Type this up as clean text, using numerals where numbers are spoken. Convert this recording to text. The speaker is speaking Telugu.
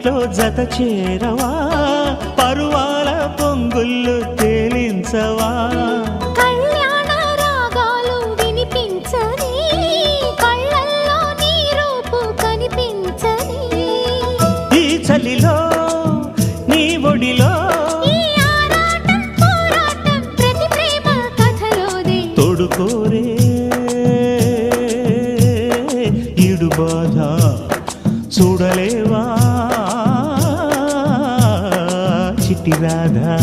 ఇంట్లో జత చేరవా పరువాల పొంగుళ్ళు తేలించవా కళ్యాణ రాగాలు వినిపించని కళ్ళల్లో నీ రూపు కనిపించని ఈ చలిలో నీ ఒడిలో ఈ ఆరాటం పోరాటం ప్రతి ప్రేమ కథలోదే తోడుకోరే ఈడు బాధ చూడలేవా చిట్టి రాధా